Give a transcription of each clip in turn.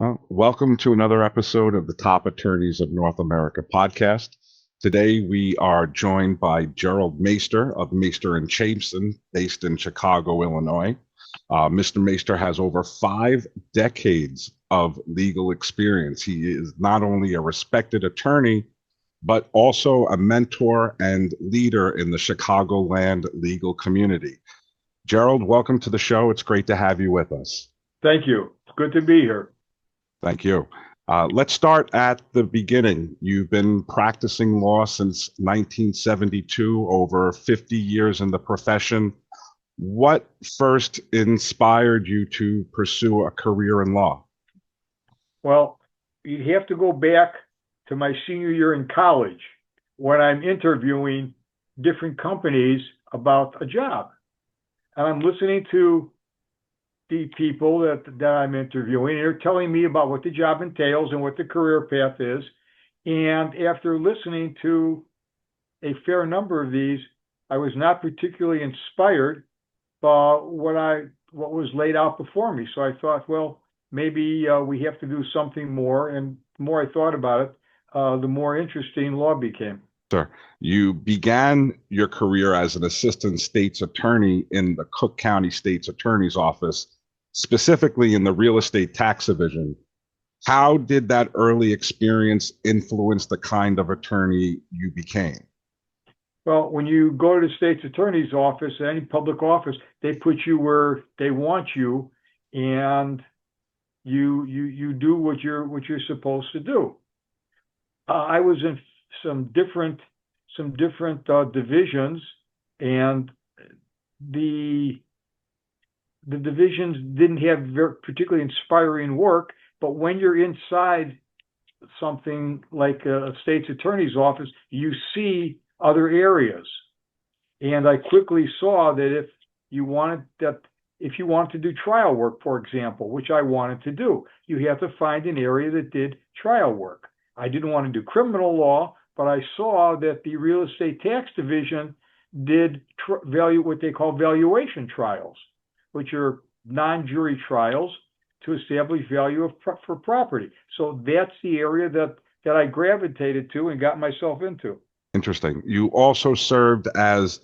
Well, welcome to another episode of the Top Attorneys of North America podcast. Today we are joined by Jerrold Mayster of Mayster and Chaimson, based in Chicago, Illinois. Mr. Mayster has over 5 decades of legal experience. He is not only a respected attorney, but also a mentor and leader in the Chicagoland legal community. Jerrold, welcome to the show. It's great to have you with us. Thank you. It's good to be here. Thank you. Let's start at the beginning. You've been practicing law since 1972, over 50 years in the profession. What first inspired you to pursue a career in law? Well, you have to go back to my senior year in college when I'm interviewing different companies about a job. And I'm listening to the people that I'm interviewing. They're telling me about what the job entails and what the career path is. And after listening to a fair number of these, I was not particularly inspired by what was laid out before me. So I thought, well, maybe we have to do something more. And the more I thought about it, the more interesting law became. Sir, you began your career as an assistant state's attorney in the Cook County State's Attorney's Office, specifically in the real estate tax division. How did that early experience influence the kind of attorney you became? Well, when you go to the state's attorney's office, any public office, they put you where they want you, and you do what you're supposed to do. I was in some different divisions, and the divisions didn't have very particularly inspiring work. But when you're inside something like a state's attorney's office, you see other areas. And I quickly saw that if you wanted to do trial work, for example, which I wanted to do, you have to find an area that did trial work. I didn't want to do criminal law, but I saw that the real estate tax division did what they call valuation trials, which are non-jury trials to establish value for property. So that's the area that I gravitated to and got myself into. Interesting. You also served as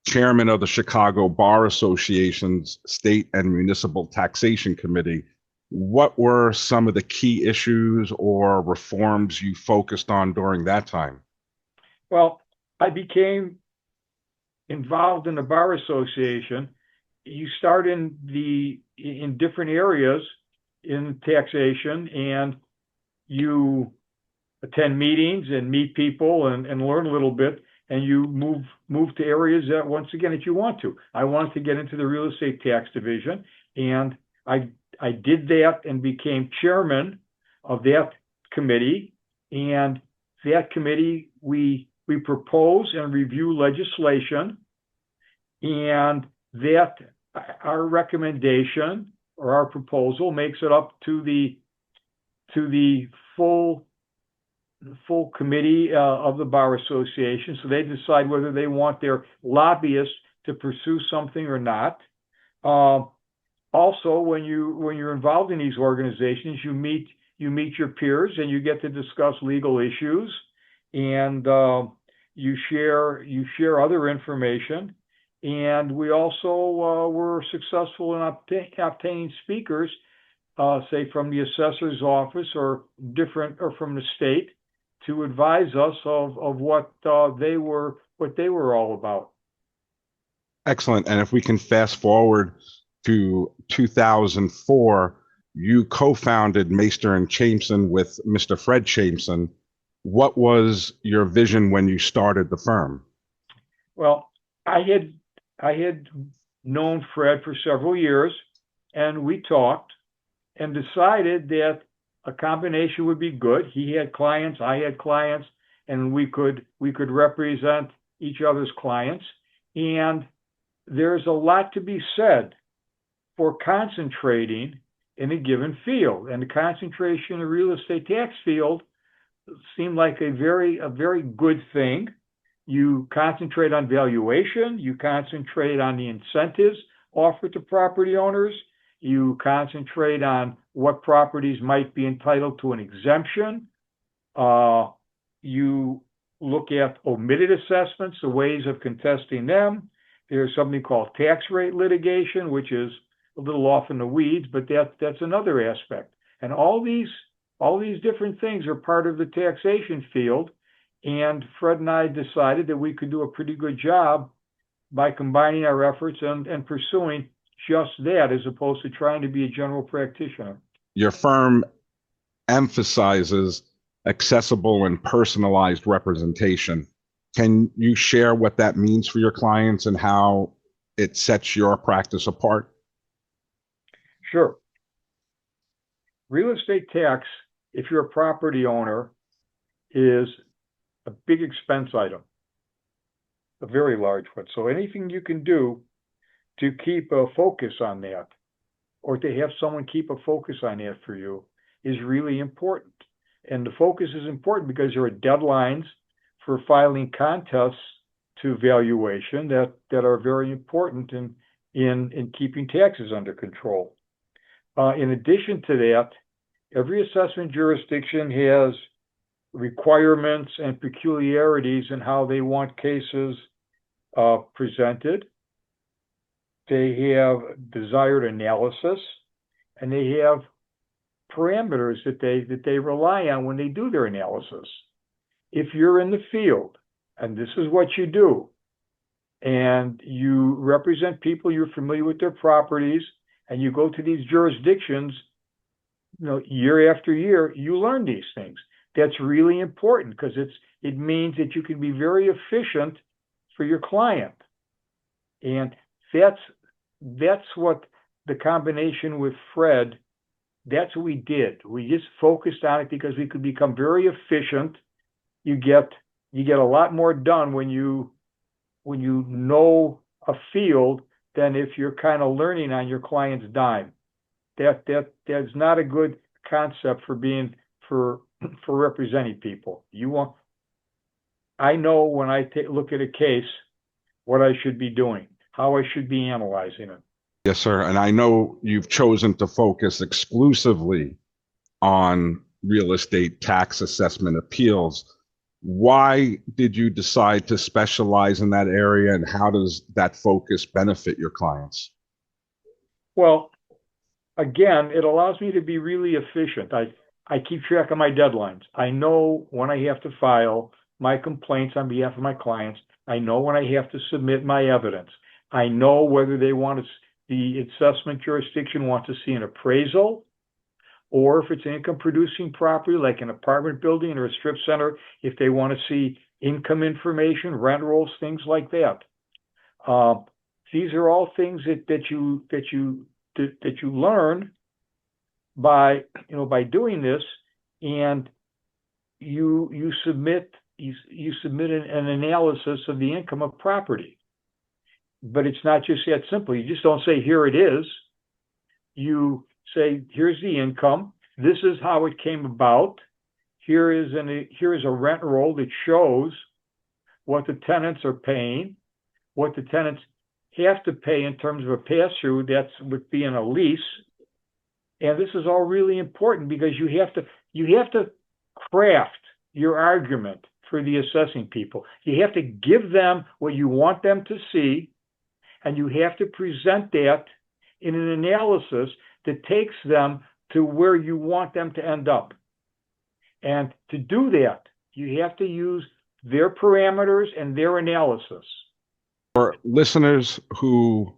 chairman of the Chicago Bar Association's State and Municipal Taxation Committee. What were some of the key issues or reforms you focused on during that time? Well, I became involved in the bar association. You start in different areas in taxation, and you attend meetings and meet people and learn a little bit, and you move to areas that you want to. I wanted to get into the real estate tax division, and I did that and became chairman of that committee. And that committee, we propose and review legislation, and that our recommendation or our proposal makes it up to the full committee of the bar association. So they decide whether they want their lobbyists to pursue something or not. Also, when you're involved in these organizations, you meet your peers and you get to discuss legal issues, and you share other information. And we also were successful in obtaining speakers, say from the assessor's office or from the state, to advise us of what they were all about. Excellent. And if we can fast forward to 2004, you co-founded Mayster and Chaimson with Mr. Fred Chaimson. What was your vision when you started the firm? Well, I had known Fred for several years, and we talked and decided that a combination would be good. He had clients, I had clients, and we could represent each other's clients. And there's a lot to be said for concentrating in a given field. And the concentration in the real estate tax field seemed like a very good thing. You concentrate on valuation, you concentrate on the incentives offered to property owners, you concentrate on what properties might be entitled to an exemption. You look at omitted assessments, the ways of contesting them. There's something called tax rate litigation, which is a little off in the weeds, but that's another aspect. And all these different things are part of the taxation field. And Fred and I decided that we could do a pretty good job by combining our efforts and pursuing just that, as opposed to trying to be a general practitioner. Your firm emphasizes accessible and personalized representation. Can you share what that means for your clients and how it sets your practice apart? Sure. Real estate tax, if you're a property owner, is a big expense item, a very large one. So anything you can do to keep a focus on that, or to have someone keep a focus on that for you, is really important. And the focus is important because there are deadlines for filing contests to valuation that are very important in keeping taxes under control. In addition to that, every assessment jurisdiction has requirements and peculiarities in how they want cases presented. They have desired analysis, and they have parameters that they rely on when they do their analysis. If you're in the field and this is what you do, and you represent people, you're familiar with their properties, and you go to these jurisdictions, year after year, you learn these things. That's really important because it means that you can be very efficient for your client. And that's what the combination with Fred, that's what we did. We just focused on it because we could become very efficient. You get a lot more done when you know a field than if you're kind of learning on your client's dime. That's not a good concept for representing people. I know when I look at a case what I should be doing, how I should be analyzing it. Yes, sir. And I know you've chosen to focus exclusively on real estate tax assessment appeals. Why did you decide to specialize in that area, and how does that focus benefit your clients? Well, again, it allows me to be really efficient. I keep track of my deadlines. I know when I have to file my complaints on behalf of my clients. I know when I have to submit my evidence. I know whether the assessment jurisdiction wants to see an appraisal, or if it's an income producing property like an apartment building or a strip center, if they want to see income information, rent rolls, things like that. These are all things that you learn by doing this, and you submit an analysis of the income of property. But it's not just that simple. You just don't say, here it is. You say, here's the income. This is how it came about. Here is a rent roll that shows what the tenants are paying, what the tenants have to pay in terms of a pass-through. That's with being a lease. And this is all really important because you have to craft your argument for the assessing people. You have to give them what you want them to see, and you have to present that in an analysis that takes them to where you want them to end up. And to do that, you have to use their parameters and their analysis. For listeners who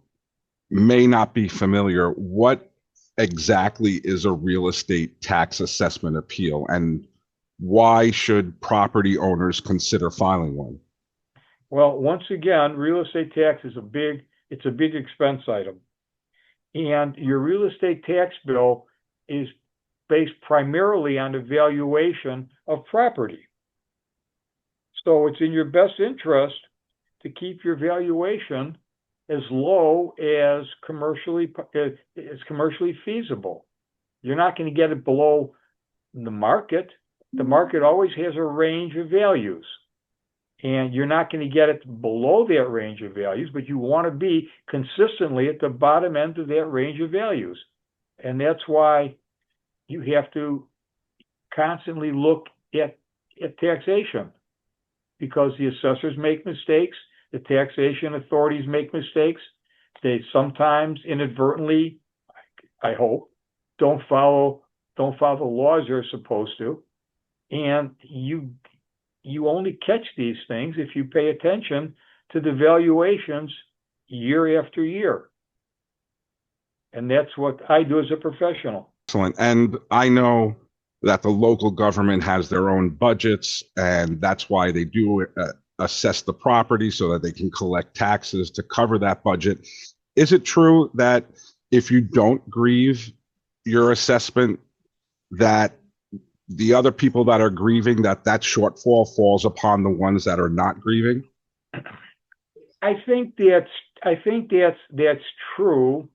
may not be familiar, what exactly is a real estate tax assessment appeal, and why should property owners consider filing one? Well, once again, real estate tax is a big expense item. And your real estate tax bill is based primarily on the valuation of property. So it's in your best interest to keep your valuation as low as commercially feasible. You're not going to get it below the market. The market always has a range of values, and you're not going to get it below that range of values, but you want to be consistently at the bottom end of that range of values. And that's why you have to constantly look at taxation, because the assessors make mistakes, the taxation authorities make mistakes. They sometimes inadvertently, I hope, don't follow the laws they're supposed to. And you only catch these things if you pay attention to the valuations year after year. And that's what I do as a professional. Excellent. And I know that the local government has their own budgets, and that's why they do assess the property so that they can collect taxes to cover that budget. Is it true that if you don't grieve your assessment, that the other people that are grieving, that shortfall falls upon the ones that are not grieving? I think that's true.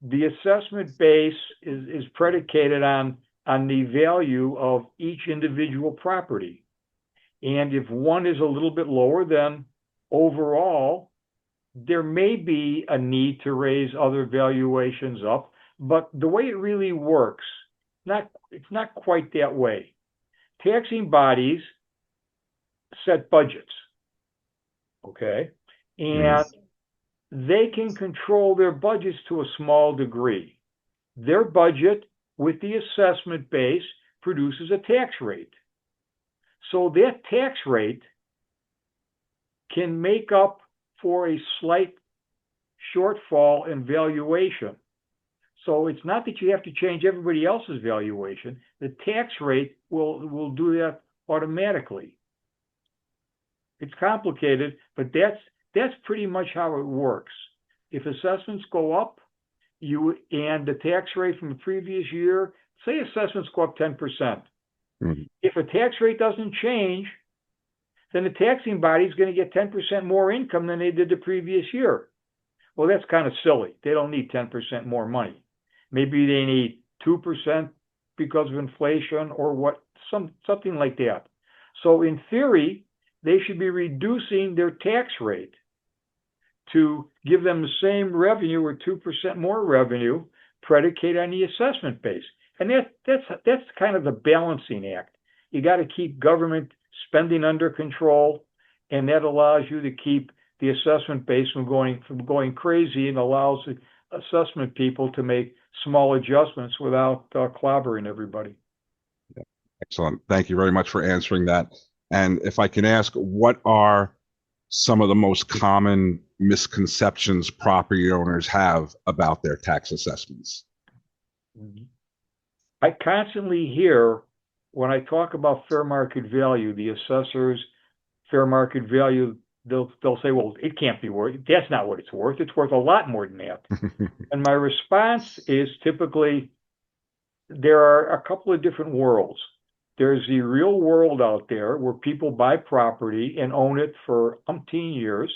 The assessment base is predicated on the value of each individual property. And if one is a little bit lower, then overall, there may be a need to raise other valuations up. But the way it really works, it's not quite that way. Taxing bodies set budgets, okay? And they can control their budgets to a small degree. Their budget with the assessment base produces a tax rate. So that tax rate can make up for a slight shortfall in valuation. So it's not that you have to change everybody else's valuation. The tax rate will do that automatically. It's complicated, but that's pretty much how it works. If assessments go up, and the tax rate from the previous year, say assessments go up 10%. Mm-hmm. If a tax rate doesn't change, then the taxing body is going to get 10% more income than they did the previous year. Well, that's kind of silly. They don't need 10% more money. Maybe they need 2% because of inflation or something like that. So in theory, they should be reducing their tax rate to give them the same revenue or 2% more revenue predicated on the assessment base. And that's kind of the balancing act. You got to keep government spending under control, and that allows you to keep the assessment base from going crazy, and allows the assessment people to make small adjustments without clobbering everybody. Excellent. Thank you very much for answering that. And if I can ask, what are some of the most common misconceptions property owners have about their tax assessments? I constantly hear, when I talk about fair market value, the assessor's fair market value, they'll say, well, it can't be worth, that's not what it's worth. It's worth a lot more than that. And my response is typically, there are a couple of different worlds. There's the real world out there where people buy property and own it for umpteen years.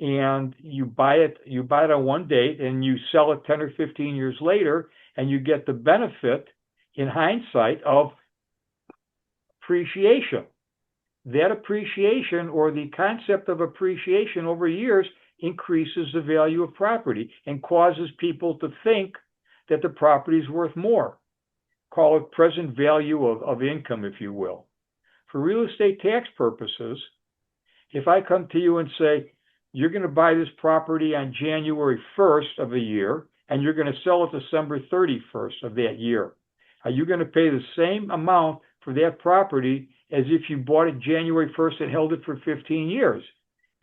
And you buy it on one date and you sell it 10 or 15 years later, and you get the benefit in hindsight of appreciation. That appreciation, or the concept of appreciation over years, increases the value of property and causes people to think that the property is worth more. Call it present value of income, if you will. For real estate tax purposes, if I come to you and say, you're going to buy this property on January 1st of the year, and you're going to sell it December 31st of that year, are you going to pay the same amount for that property as if you bought it January 1st and held it for 15 years?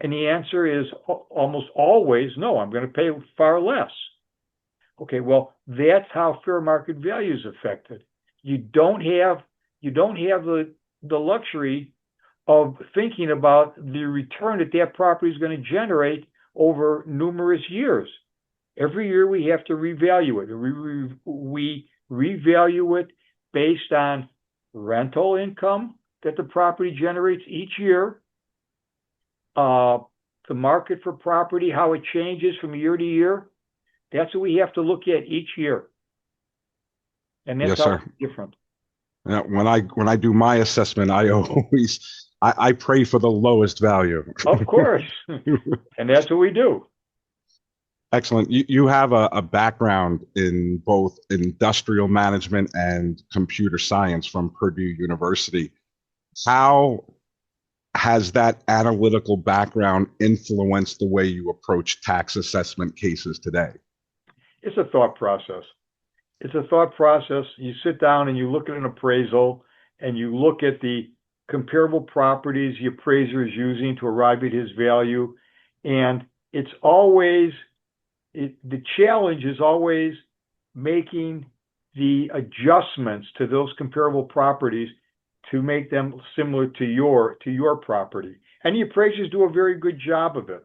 And the answer is almost always no, I'm going to pay far less. Okay, well, that's how fair market value is affected. You don't have the luxury of thinking about the return that property is going to generate over numerous years. Every year we have to revalue it. We revalue it based on rental income that the property generates each year, the market for property, how it changes from year to year. That's what we have to look at each year. And that's how it's different. Now, when I do my assessment, I pray for the lowest value. Of course. And that's what we do. Excellent. You have a background in both industrial management and computer science from Purdue University. How has that analytical background influenced the way you approach tax assessment cases today? It's a thought process. It's a thought process. You sit down and you look at an appraisal and you look at the comparable properties the appraiser is using to arrive at his value. And it's always, the challenge is always making the adjustments to those comparable properties to make them similar to your property. And the appraisers do a very good job of it.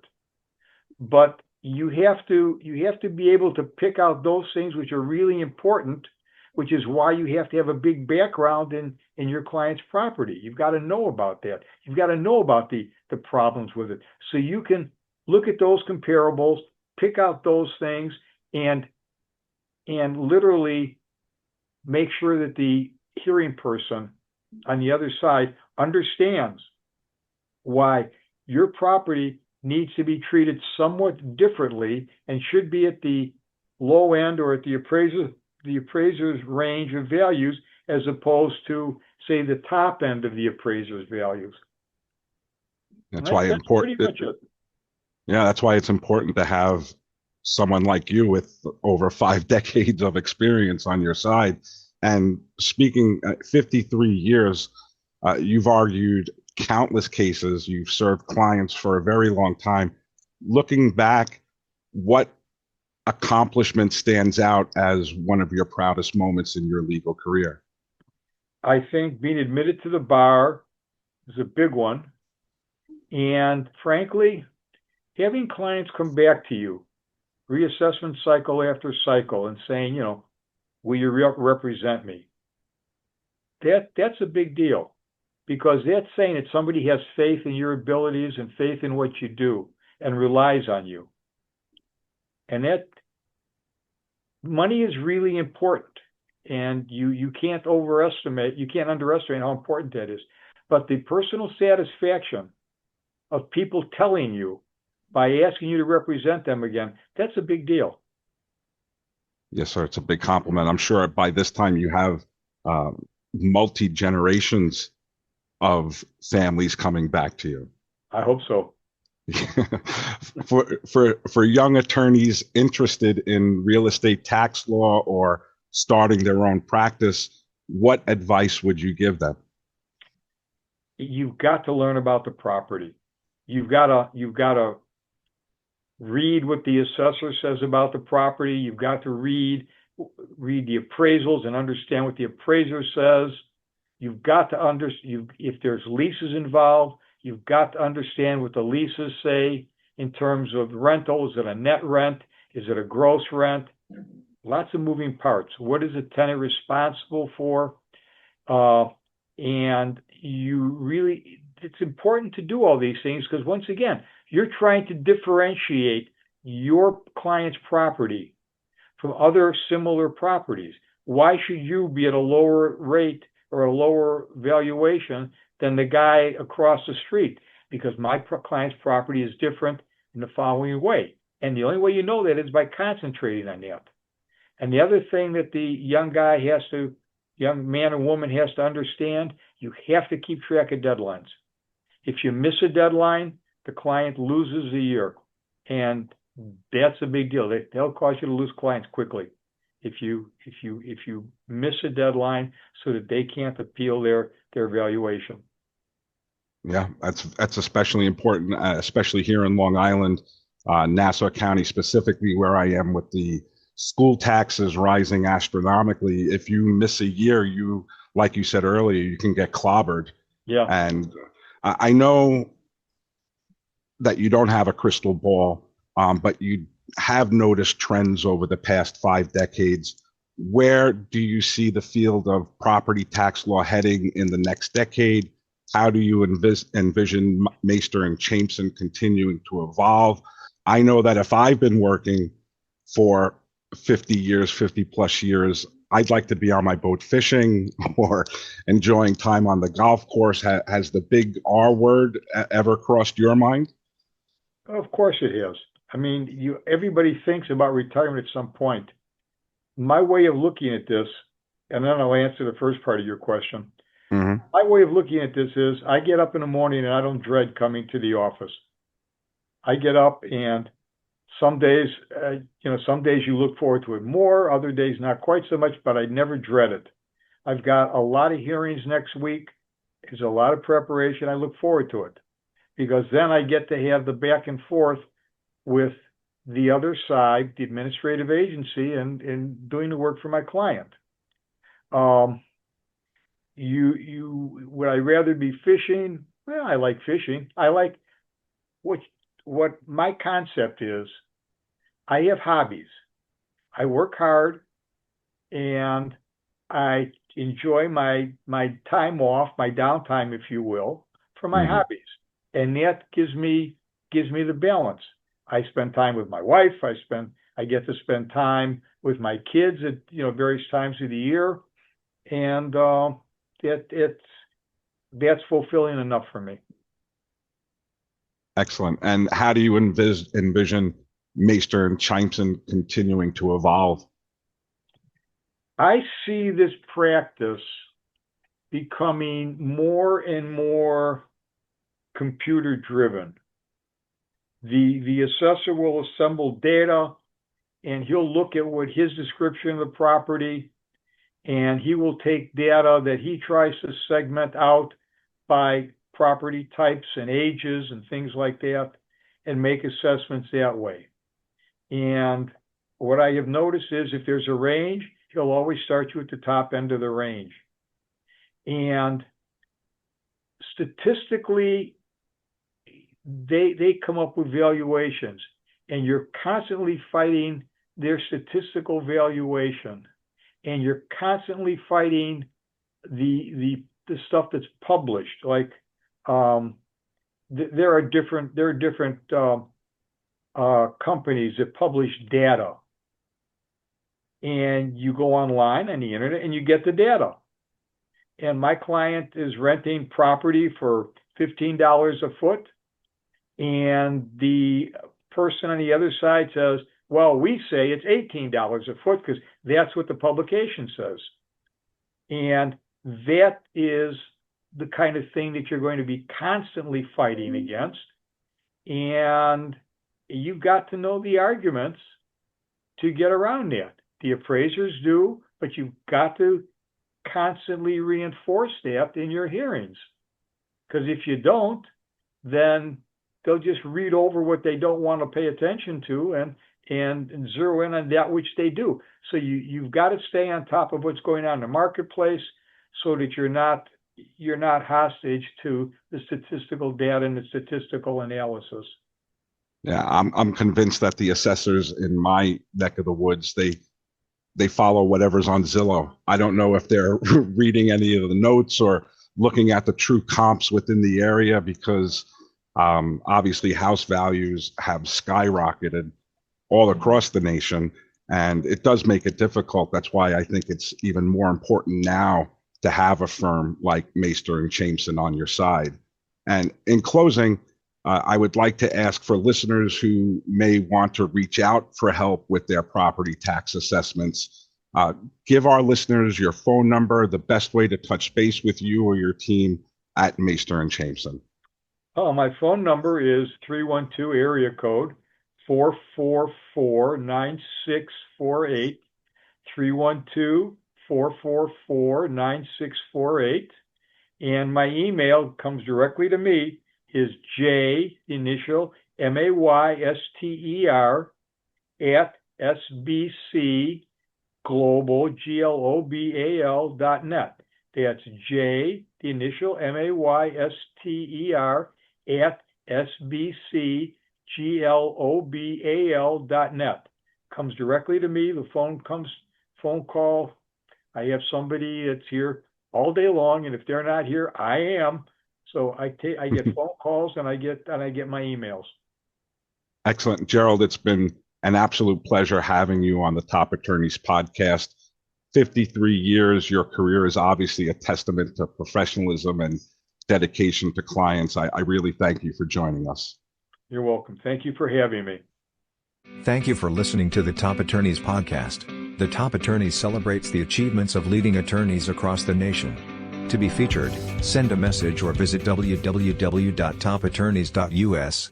But you have to be able to pick out those things which are really important, which is why you have to have a big background in your client's property. You've got to know about that. You've got to know about the problems with it. So you can look at those comparables, pick out those things, and literally make sure that the hearing person on the other side understands why your property needs to be treated somewhat differently and should be at the low end or at the appraiser's range of values as opposed to, say, the top end of the appraiser's values. That's why That's pretty important. much it. Yeah, that's why it's important to have someone like you with over 5 decades of experience on your side. And speaking 53 years, you've argued countless cases. You've served clients for a very long time. Looking back, what accomplishment stands out as one of your proudest moments in your legal career? I think being admitted to the bar is a big one. And frankly, having clients come back to you, reassessment cycle after cycle, and saying, will you represent me? That's a big deal, because that's saying that somebody has faith in your abilities and faith in what you do and relies on you. And that money is really important, and you can't underestimate how important that is. But the personal satisfaction of people telling you by asking you to represent them again, that's a big deal. Yes, sir. It's a big compliment. I'm sure by this time you have multi generations of families coming back to you. I hope so. For young attorneys interested in real estate tax law or starting their own practice, what advice would you give them? You've got to learn about the property. You've got to read what the assessor says about the property. You've got to read the appraisals and understand what the appraiser says. You've got to understand if there's leases involved. You've got to understand what the leases say in terms of rental. Is it a net rent? Is it a gross rent? Lots of moving parts. What is the tenant responsible for? And it's important to do all these things because, once again, you're trying to differentiate your client's property from other similar properties. Why should you be at a lower rate or a lower valuation than the guy across the street? Because my client's property is different in the following way. And the only way you know that is by concentrating on that. And the other thing that the young man or woman has to understand, you have to keep track of deadlines. If you miss a deadline, the client loses a year. And that's a big deal. They'll cause you to lose clients quickly if you miss a deadline so that they can't appeal their valuation. Yeah, that's especially important, especially here in Long Island, Nassau County specifically, where I am with the school taxes rising astronomically. If you miss a year, like you said earlier, you can get clobbered. Yeah. And I know that you don't have a crystal ball, but you have noticed trends over the past 5 decades. Where do you see the field of property tax law heading in the next decade? How do you envision Mayster and Chaimson continuing to evolve? I know that if I've been working for 50 plus years, I'd like to be on my boat fishing or enjoying time on the golf course. Has the big R word ever crossed your mind? Of course it has. I mean, everybody thinks about retirement at some point. My way of looking at this, and then I'll answer the first part of your question. Hmm. My way of looking at this is I get up in the morning and I don't dread coming to the office. I get up and some days, some days you look forward to it more, other days not quite so much, but I never dread it. I've got a lot of hearings next week. There's a lot of preparation. I look forward to it because then I get to have the back and forth with the other side, the administrative agency, and doing the work for my client. Um, would I rather be fishing? Well, I like fishing. I like what what my concept is. I have hobbies. I work hard and I enjoy my time off, my downtime, if you will, for my Hmm. hobbies. And that gives me the balance. I spend time with my wife. I get to spend time with my kids at various times of the year, and that's fulfilling enough for me. Excellent. And how do you envision Mayster and Chaimson continuing to evolve? I see this practice becoming more and more computer driven. The assessor will assemble data and he'll look at what his description of the property, and he will take data that he tries to segment out by property types and ages and things like that and make assessments that way. And what I have noticed is if there's a range, he'll always start you at the top end of the range. And statistically, they come up with valuations, and you're constantly fighting their statistical valuation, and you're constantly fighting the stuff that's published. Like there are different companies that publish data, and you go online on the internet and you get the data. And my client is renting property for $15 a foot, and the person on the other side says, well, we say it's $18 a foot because that's what the publication says. And that is the kind of thing that you're going to be constantly fighting against. And you've got to know the arguments to get around that. The appraisers do, but you've got to constantly reinforce that in your hearings. Because if you don't, then they'll just read over what they don't want to pay attention to and zero in on that which they do. So you've got to stay on top of what's going on in the marketplace so that you're not hostage to the statistical data and the statistical analysis. Yeah, I'm convinced that the assessors in my neck of the woods, they follow whatever's on Zillow. I don't know if they're reading any of the notes or looking at the true comps within the area because obviously house values have skyrocketed all across the nation, and it does make it difficult. That's why I think it's even more important now to have a firm like Mayster and Chaimson on your side. And in closing, I would like to ask for listeners who may want to reach out for help with their property tax assessments. Give our listeners your phone number, the best way to touch base with you or your team at Mayster and Chaimson. Oh, my phone number is 312 area code 444-9648, 312-444-9648. And my email comes directly to me is J, initial, Mayster, at SBC Global, GLOBAL.net. That's J, the initial, Mayster, at SBCGLOBAL.net. Comes directly to me. The phone call. I have somebody that's here all day long, and if they're not here, I am. So I get phone calls and I get my emails. Excellent. Jerrold, it's been an absolute pleasure having you on the Top Attorneys podcast. 53 years, your career is obviously a testament to professionalism and dedication to clients. I really thank you for joining us. You're welcome. Thank you for having me. Thank you for listening to the Top Attorneys podcast. The Top Attorneys celebrates the achievements of leading attorneys across the nation. To be featured, send a message or visit www.topattorneys.us.